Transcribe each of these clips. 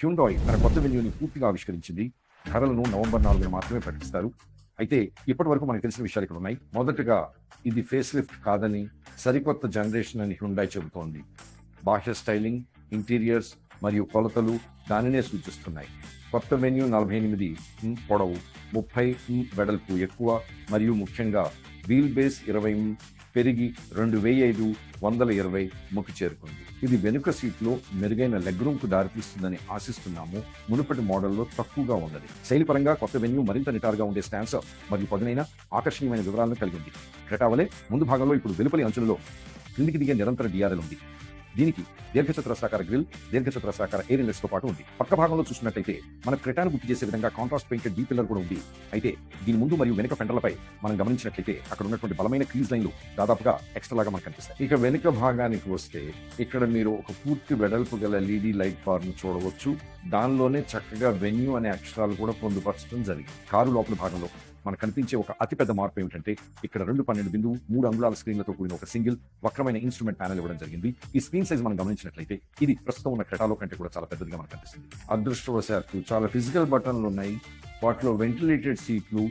Hyundai తన కొత్త వెన్యూని పూర్తిగా ఆవిష్కరించింది. ధరలను నవంబర్ 4న మాత్రమే ప్రకటిస్తారు. అయితే ఇప్పటి వరకు మనకు తెలిసిన విషయాలు ఇక్కడ ఉన్నాయి. మొదటగా ఇది ఫేస్ లిఫ్ట్ కాదని, సరికొత్త జనరేషన్ అని హ్యుండాయ్ చెబుతోంది. బాహ్య స్టైలింగ్, ఇంటీరియర్స్ మరియు కొలతలు దానినే సూచిస్తున్నాయి. కొత్త వెన్యూ 48 పొడవు, 30 వెడల్పు ఎక్కువ మరియు ముఖ్యంగా వీల్ బేస్ 20 పెరిగి 2520 చేరుకుంది. ఇది వెనుక సీట్లో మెరుగైన లెగ్ రూమ్ కు దారితీస్తుందని ఆశిస్తున్నాము. మునుపటి మోడల్లో తక్కువగా ఉన్నది. శైలిపరంగా కొత్త వెన్యూ మరింత నిటారుగా ఉండే స్టాన్స్ మరియు పదునైన ఆకర్షణీయమైన వివరాలను కలిగి ఉంది. క్రెటా వలె ముందు భాగంలో ఇప్పుడు వెలుపలి అంచులలో క్రిందికి దిగే నిరంతర డిఆర్ఎల్ ఉంది. దీనికి దీర్ఘచతురస్రాకార గ్రిల్, దీర్ఘచతురస్రాకార ఎయిర్ ఇన్లెట్స్ తో పాటు ఉంది. పక్క భాగంలో చూసినట్లయితే మన క్రెటాను గుర్తు చేసే విధంగా కాంట్రాస్ట్ పెయింటెడ్ డీ పిల్లర్ కూడా ఉంది. అయితే దీని ముందు మరియు వెనుక ఫెండర్లపై మనం గమనించినట్లయితే అక్కడ ఉన్నటువంటి బలమైన క్రీజ్ లైన్లు దాదాపుగా ఎక్స్ట్రా లాగా మనకు కనిపిస్తాయి. ఇక వెనుక భాగానికి వస్తే ఇక్కడ మీరు ఒక పూర్తి వెడల్పు గల ఎల్ఈడి లైట్ బార్ ను చూడవచ్చు. దానిలోనే చక్కగా వెన్యూ అనే అక్షరాలు కూడా పొందుపరచడం జరిగింది. కారు లోపల భాగంలో మనకు కనిపించే ఒక అతిపెద్ద మార్పు ఏమిటంటే ఇక్కడ 2.12 అంగుళాల స్క్రీన్లతో కూడిన ఒక సింగిల్ వక్రమైన ఇన్స్ట్రుమెంట్ ప్యానెల్ ఇవ్వడం జరిగింది. ఈ స్క్రీన్ సైజ్ మనం గమనించినట్లయితే ఇది ప్రస్తుతం ఉన్న క్రెటాలో కంటే కూడా చాలా పెద్దదిగా మనకు కనిపిస్తుంది. అదృష్టవశాత్తు చాలా ఫిజికల్ బటన్లు ఉన్నాయి. వాటిలో వెంటిలేటెడ్ సీట్లు,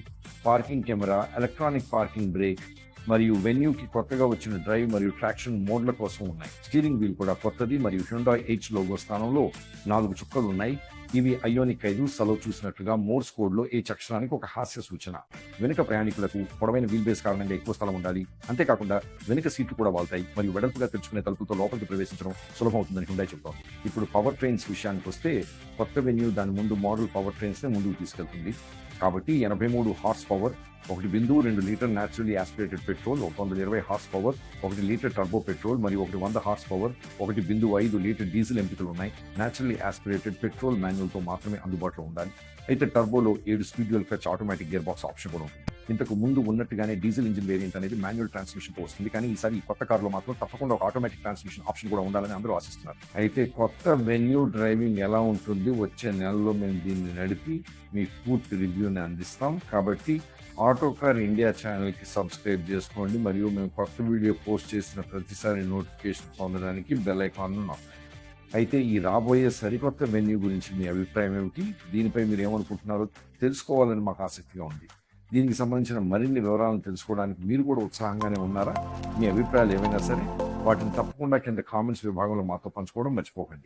parking camera, electronic parking break మరియు వెన్యూకి కొత్తగా వచ్చిన డ్రైవ్ మరియు ట్రాక్షన్ మోడ్ల కోసం ఉన్నాయి. స్టీరింగ్ వీల్ కూడా కొత్తది మరియు హ్యుండాయ్ H లోగో స్థానంలో 4 చుక్కలు ఉన్నాయి. ఇవి ఐయోనిక్ 5 సలో చూసినట్లుగా మోర్స్ కోడ్ లో H అక్షరానికి ఒక హాస్య సూచన. వెనుక ప్రయాణికులకు పొడవైన వీల్ బేస్ కారణంగా ఎక్కువ స్థలం ఉండాలి. అంతేకాకుండా వెనుక సీట్లు కూడా వాళ్తాయి మరియు వెడల్పుగా తెరుచుకునే తలుపుతో లోపలికి ప్రవేశించడం సులభం అవుతుందని హ్యుండాయ్ చెబుతోంది. ఇప్పుడు పవర్ ట్రైన్స్ విషయానికి వస్తే కొత్త వెన్యూ దాని ముందు మోడల్ పవర్ ట్రైన్స్ నే ముందుకు తీసుకెళ్తుంది. కాబట్టి 83 horse power, 1.2 litre naturally aspirated petrol, 120 horse power, 1 litre turbo petrol మరియు 100 హార్స్ పవర్, 1.5 లీటర్ డీజిల్ ఎంపికలు ఉన్నాయి. న్యాచురల్లీ యాస్పిరేటెడ్ పెట్రోల్ మాన్యువల్ తో మాత్రమే అందుబాటులో ఉండాలి. అయితే టర్బోలో 7 speed dual clutch automatic gear box option కూడా ఉంటుంది. ఇంతకు ముందు ఉన్నట్టుగానే డీజిల్ ఇంజిన్ వేరియంట్ అనేది మాన్యువల్ ట్రాన్స్మిషన్ తో వస్తుంది. కానీ ఈసారి కొత్త కారులో మాత్రం తప్పకుండా ఒక ఆటోమేటిక్ ట్రాన్స్మిషన్ ఆప్షన్ కూడా ఉండాలని అందరూ ఆశిస్తున్నారు. అయితే కొత్త వెన్యూ డ్రైవింగ్ ఎలా ఉంటుంది, వచ్చే నెలలో మేము దీన్ని నడిపి మీ పూర్తి రివ్యూని అందిస్తాం. కాబట్టి ఆటో కార్ ఇండియా ఛానల్కి సబ్స్క్రైబ్ చేసుకోండి మరియు మేము కొత్త వీడియో పోస్ట్ చేసిన ప్రతిసారి నోటిఫికేషన్ పొందడానికి బెల్ ఐకాన్ నొక్కండి. అయితే ఈ రాబోయే సరికొత్త వెన్యూ గురించి మీ అభిప్రాయం ఏమిటి? దీనిపై మీరు ఏమనుకుంటున్నారో తెలుసుకోవాలని మాకు ఆసక్తిగా ఉంది. దీనికి సంబంధించిన మరిన్ని వివరాలను తెలుసుకోవడానికి మీరు కూడా ఉత్సాహంగానే ఉన్నారా? మీ అభిప్రాయాలు ఏమైనా సరే వాటిని తప్పకుండా కింద కామెంట్స్ విభాగంలో మాతో పంచుకోవడం మర్చిపోకండి.